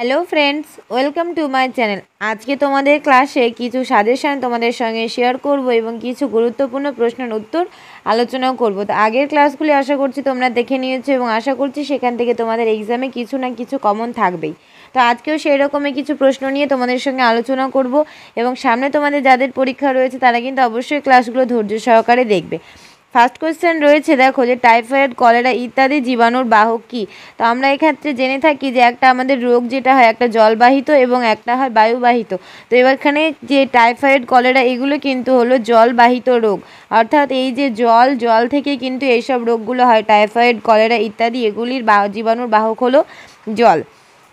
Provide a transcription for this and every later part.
Hello friends, welcome to my channel. আজকে তোমাদের ক্লাসে কিছু সাজেশন তোমাদের সঙ্গে শেয়ার করব এবং কিছু গুরুত্বপূর্ণ প্রশ্নের উত্তর আলোচনাও করব। তো আগের ক্লাসগুলি আশা করছি তোমরা দেখে নিয়েছো এবং আশা করছি সেখান থেকে তোমাদের এক্সামে কিছু না কিছু কমন থাকবেই। তো আজকেও সেই রকমই কিছু প্রশ্ন নিয়ে তোমাদের সঙ্গে আলোচনা করব এবং সামনে তোমাদের যাদের পরীক্ষা রয়েছে তারা কিন্তু অবশ্যই ক্লাসগুলো ধৈর্য সহকারে দেখবে। ফার্স্ট কোয়েশ্চেন রয়েছে, দেখো যে টাইফয়েড, কলেরা ইত্যাদি জীবাণুর বাহক কী। তো আমরা এক্ষেত্রে জেনে থাকি যে একটা আমাদের রোগ যেটা হয় একটা জলবাহিত এবং একটা হয় বায়ুবাহিত। তো এখানে যে টাইফয়েড, কলেরা এগুলো কিন্তু হলো জলবাহিত রোগ, অর্থাৎ এই যে জল থেকে কিন্তু এইসব রোগগুলো হয়, টাইফয়েড, কলেরা ইত্যাদি এগুলির জীবাণুর বাহক হলো জল।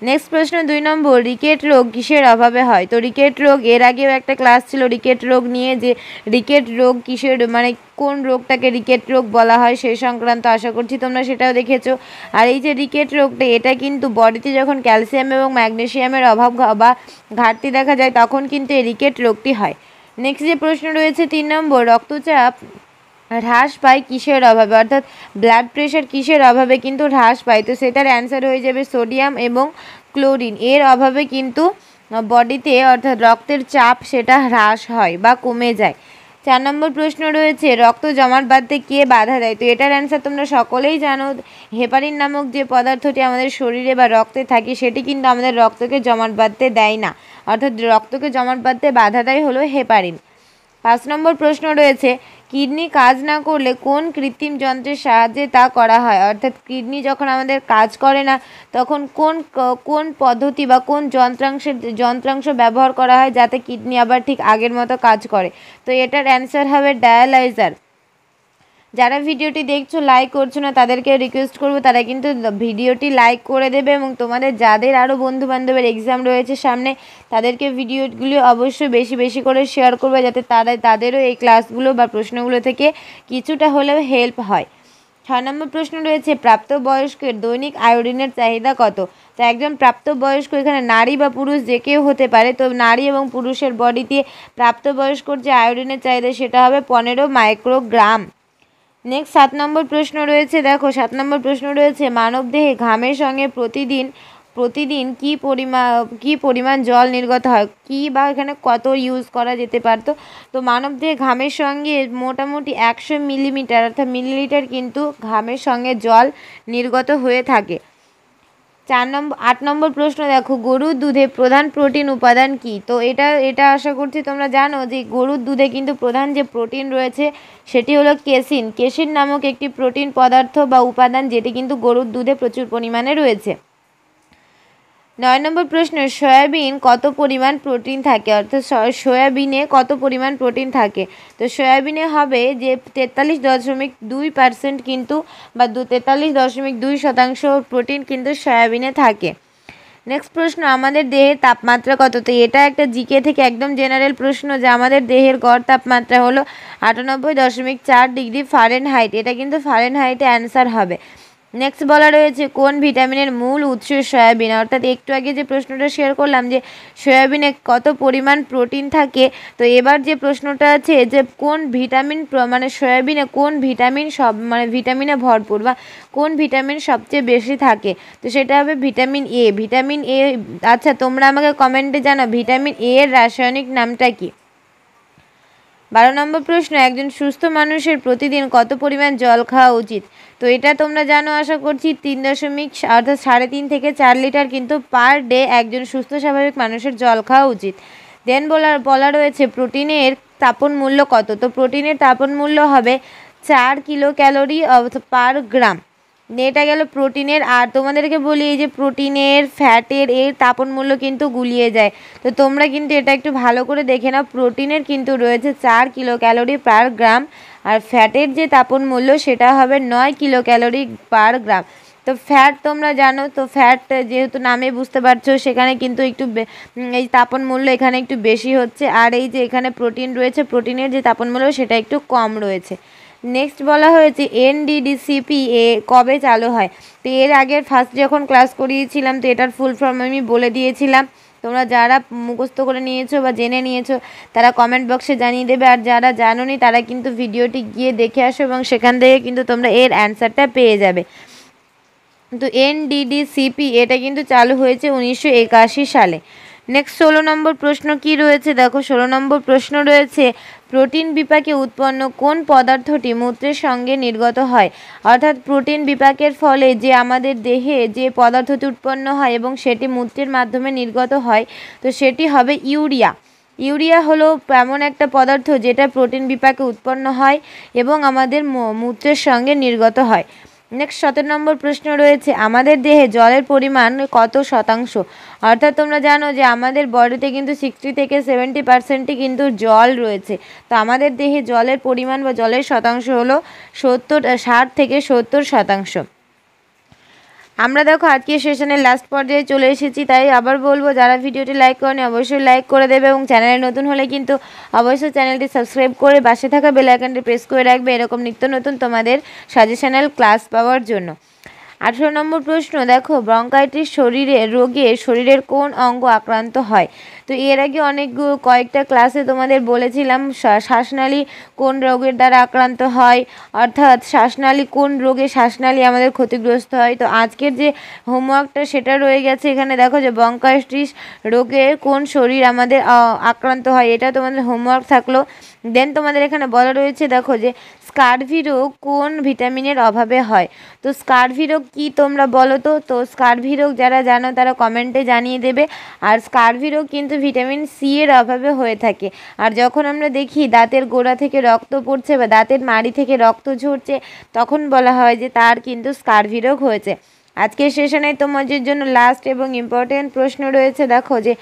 নেক্সট প্রশ্ন 2 নম্বর, রিকেট রোগ কিসের অভাবে হয়। তো রিকেট রোগ এর আগেও একটা ক্লাস ছিল রিকেট রোগ নিয়ে, যে রিকেট রোগ কিসের মানে কোন রোগটাকে রিকেট রোগ বলা হয় সেই সংক্রান্ত আশা করছি তোমরা সেটাও দেখেছো। আর এই যে রিকেট রোগটা এটা কিন্তু বডিতে যখন ক্যালসিয়াম এবং ম্যাগনেসিয়ামের অভাব বা ঘাটতি দেখা যায় তখন কিন্তু এই রিকেট রোগটি হয়। নেক্সট যে প্রশ্ন রয়েছে 3 নম্বর, রক্তচাপ হ্রাস পায় কিসের অভাবে, অর্থাৎ ব্লাড প্রেশার কিসের অভাবে কিন্তু হ্রাস পায়। তো সেটার অ্যান্সার হয়ে যাবে সোডিয়াম এবং ক্লোরিন এর অভাবে কিন্তু বডিতে অর্থাৎ রক্তের চাপ সেটা হ্রাস হয় বা কমে যায়। 4 নম্বর প্রশ্ন রয়েছে, রক্ত জমাট বাঁধতে কে বাধা দেয়। তো এটার অ্যান্সার তোমরা সকলেই জানো, হেপারিন নামক যে পদার্থটি আমাদের শরীরে বা রক্তে থাকে সেটি কিন্তু আমাদের রক্তকে জমাট বাঁধতে দেয় না, অর্থাৎ রক্তকে জমাট বাঁধতে বাধা দেয় হলো হেপারিন। 5 নম্বর প্রশ্ন রয়েছে, কিডনি কাজ না করলে কোন কৃত্রিম যন্ত্রের সাহায্যে তা করা হয়, অর্থাৎ কিডনি যখন আমাদের কাজ করে না তখন কোন পদ্ধতি বা কোন যন্ত্রাংশ ব্যবহার করা হয় যাতে কিডনি আবার ঠিক আগের মতো কাজ করে। তো এটার অ্যান্সার হবে ডায়ালাইজার। যারা ভিডিওটি দেখছো লাইক করছো না তাদেরকে রিকোয়েস্ট করবো তারা কিন্তু ভিডিওটি লাইক করে দেবে এবং তোমাদের যাদের আরও বন্ধুবান্ধবের এক্সাম রয়েছে সামনে তাদেরকে ভিডিওগুলি অবশ্যই বেশি বেশি করে শেয়ার করবে যাতে তাদেরও এই ক্লাসগুলো বা প্রশ্নগুলো থেকে কিছুটা হলেও হেল্প হয়। 6 নম্বর প্রশ্ন রয়েছে, প্রাপ্তবয়স্কের দৈনিক আয়োডিনের চাহিদা কত। তো একজন প্রাপ্তবয়স্ক এখানে নারী বা পুরুষ যে কেউ হতে পারে, তো নারী এবং পুরুষের বডিতে প্রাপ্তবয়স্কর যে আয়োডিনের চাহিদা সেটা হবে 15 মাইক্রোগ্রাম। নেক্সট 7 নম্বর প্রশ্ন রয়েছে, দেখো 7 নম্বর প্রশ্ন রয়েছে, মানবদেহে ঘামের সঙ্গে প্রতিদিন কি পরিমাণ জল নির্গত হয়, কি বা এখানে কত ইউজ করা যেতে পারতো। তো মানবদেহে ঘামের সঙ্গে মোটামুটি 100 মিলিমিটার অর্থাৎ মিলিলিটার কিন্তু ঘামের সঙ্গে জল নির্গত হয়ে থাকে। 8 নম্বর প্রশ্ন, দেখো গরুর দুধে প্রধান প্রোটিন উপাদান কি। তো এটা আশা করছি তোমরা জানো যে গরুর দুধে কিন্তু প্রধান যে প্রোটিন রয়েছে সেটি হলো কেসিন নামক একটি প্রোটিন পদার্থ বা উপাদান, যেটি কিন্তু গরুর দুধে প্রচুর পরিমাণে রয়েছে। 9 নম্বর প্রশ্ন, সয়াবিন কত পরিমাণ প্রোটিন থাকে, অর্থাৎ সয়াবিনে কত পরিমাণ প্রোটিন থাকে। তো সয়াবিনে হবে যে 43.2% কিন্তু বা 43.2% প্রোটিন কিন্তু সয়াবিনে থাকে। নেক্সট প্রশ্ন, আমাদের দেহের তাপমাত্রা কত। তো এটা একটা জিকে থেকে একদম জেনারেল প্রশ্ন, যে আমাদের দেহের গড় তাপমাত্রা হলো 98.4 ডিগ্রি ফারেনহাইট, এটা কিন্তু ফারেনহাইটে অ্যান্সার হবে। নেক্সট বলা রয়েছে, কোন ভিটামিনের মূল উৎস সয়াবিন, অর্থাৎ একটু আগে যে প্রশ্নটা শেয়ার করলাম যে সয়াবিনে কত পরিমাণ প্রোটিন থাকে, তো এবার যে প্রশ্নটা আছে যে কোন ভিটামিন মানে সয়াবিনে কোন ভিটামিন ভিটামিনে ভরপুর বা কোন ভিটামিন সবচেয়ে বেশি থাকে, তো সেটা হবে ভিটামিন এ। আচ্ছা তোমরা আমাকে কমেন্টে জানাও ভিটামিন এ এর রাসায়নিক নামটা কি। 12 নম্বর প্রশ্ন, একজন সুস্থ মানুষের প্রতিদিন কত পরিমাণ জল খাওয়া উচিত। তো এটা তোমরা জানো আশা করছি 3 অর্থাৎ 3.5 থেকে 4 লিটার কিন্তু পার ডে একজন সুস্থ স্বাভাবিক মানুষের জল খাওয়া উচিত। দেন বলা রয়েছে প্রোটিনের তাপন মূল্য কত। তো প্রোটিনের তাপন মূল্য হবে 4 কিলো ক্যালোরি পার গ্রাম। এটা গেল প্রোটিনের। আর তোমাদেরকে বলি এই যে প্রোটিনের, ফ্যাটের এর তাপন মূল্য কিন্তু গুলিয়ে যায়, তো তোমরা কিন্তু এটা একটু ভালো করে দেখে নাও। প্রোটিনের কিন্তু রয়েছে 4 কিলো ক্যালোরি পার গ্রাম, আর ফ্যাটের যে তাপন মূল্য সেটা হবে 9 কিলো ক্যালোরি পার গ্রাম। তো ফ্যাট তোমরা জানো, তো ফ্যাট যেহেতু নামে বুঝতে পারছো সেখানে কিন্তু একটু এই তাপন মূল্য এখানে একটু বেশি হচ্ছে, আর এই যে এখানে প্রোটিন রয়েছে প্রোটিনের যে তাপন মূল্য সেটা একটু কম রয়েছে। নেক্সট বলা হয়েছে NDDCP কবে চালু হয়। তো এর আগের ফার্স্ট যখন ক্লাস করিয়েছিলাম তো এটার ফুল ফর্ম আমি বলে দিয়েছিলাম, তোমরা যারা মুখস্থ করে নিয়েছো বা জেনে নিয়েছো তারা কমেন্ট বক্সে জানিয়ে দেবে, আর যারা জানোনি তারা কিন্তু ভিডিওটি গিয়ে দেখে আসো এবং সেখান থেকে কিন্তু তোমরা এর অ্যান্সারটা পেয়ে যাবে। তো NDDCP এটা কিন্তু চালু হয়েছে 1981 সালে। নেক্সট 16 নম্বর প্রশ্ন কি রয়েছে দেখো, 16 নম্বর প্রশ্ন রয়েছে প্রোটিন বিপাকে উৎপন্ন কোন পদার্থটি মূত্রের সঙ্গে নির্গত হয়। অর্থাৎ প্রোটিন বিপাকের ফলে যে আমাদের দেহে যে পদার্থটি উৎপন্ন হয় এবং সেটি মূত্রের মাধ্যমে নির্গত হয়, তো সেটি হবে ইউরিয়া। ইউরিয়া হলো এমন একটা পদার্থ যেটা প্রোটিন বিপাকে উৎপন্ন হয় এবং আমাদের মূত্রের সঙ্গে নির্গত হয়। নেক্সট 17 নম্বর প্রশ্ন রয়েছে আমাদের দেহে জলের পরিমাণ কত শতাংশ। অর্থাৎ তোমরা জানো যে আমাদের বডিতে কিন্তু 60 থেকে 70% কিন্তু জল রয়েছে। তো আমাদের দেহে জলের পরিমাণ বা জলের শতাংশ হলো 60 থেকে 70%। আমরা দেখো আজকের সেশনের লাস্ট পর্যায়ে চলে এসেছি, তাই আবার বলবো যারা ভিডিওটি লাইক করেনি অবশ্যই লাইক করে দেবে এবং চ্যানেলে নতুন হলে কিন্তু অবশ্যই চ্যানেলটি সাবস্ক্রাইব করে পাশে থাকা বেল আইকনটি প্রেস করে রাখবে এরকম নিত্য নতুন তোমাদের সাজেশনাল ক্লাস পাওয়ার জন্য। 18 নম্বর প্রশ্ন দেখো ব্রঙ্কাইটিস শরীরের কোন অঙ্গ আক্রান্ত হয়। তো এর আগে কয়েকটা ক্লাসে তোমাদের বলেছিলাম শ্বাসনালী কোন রোগের দ্বারা আক্রান্ত হয়, অর্থাৎ কোন রোগে শ্বাসনালী আমাদের ক্ষতিগ্রস্ত হয়। তো আজকের যে হোমওয়ার্কটা সেটা রয়ে গেছে এখানে, দেখো যে ব্রঙ্কাইটিস রোগে কোন শরীর আমাদের আক্রান্ত হয়, এটা তোমাদের হোমওয়ার্ক থাকলো। দেন তোমাদের এখানে বলা রয়েছে দেখো যে স্কারভি রোগ কোন ভিটামিনের অভাবে হয়। তো স্কারভি রোগ কী তোমরা বলো তো স্কারভি রোগ যারা জানো তারা কমেন্টে জানিয়ে দেবে। আর স্কারভি রোগ কিন্তু ভিটামিন সি এর অভাবে হয়ে থাকে। আর যখন আমরা দেখি দাঁতের গোড়া থেকে রক্ত পড়ছে বা দাঁতের মাড়ি থেকে রক্ত ঝরছে, তখন বলা হয় যে তার কিন্তু স্কারভি রোগ হয়েছে। আজকের সেশনে তোমাদের জন্য লাস্ট এবং ইম্পর্টেন্ট প্রশ্ন রয়েছে দেখো যে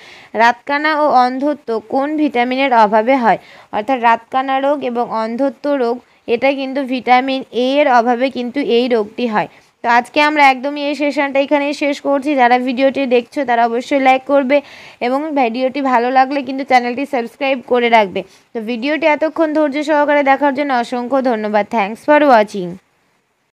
রাতকানা ও অন্ধত্ব কোন ভিটামিনের অভাবে হয়। অর্থাৎ রাতকানা রোগ এবং অন্ধত্ব রোগ এটা কিন্তু ভিটামিন এ এর অভাবে কিন্তু এই রোগটি হয়। তো আজকে আমরা একদমই এই সেশনটা এখানেই শেষ করছি। যারা ভিডিওটি দেখছো তারা অবশ্যই লাইক করবে এবং ভিডিওটি ভালো লাগলে কিন্তু চ্যানেলটি সাবস্ক্রাইব করে রাখবে। তো ভিডিওটি এতক্ষণ ধৈর্য সহকারে দেখার জন্য অসংখ্য ধন্যবাদ। Thanks for watching.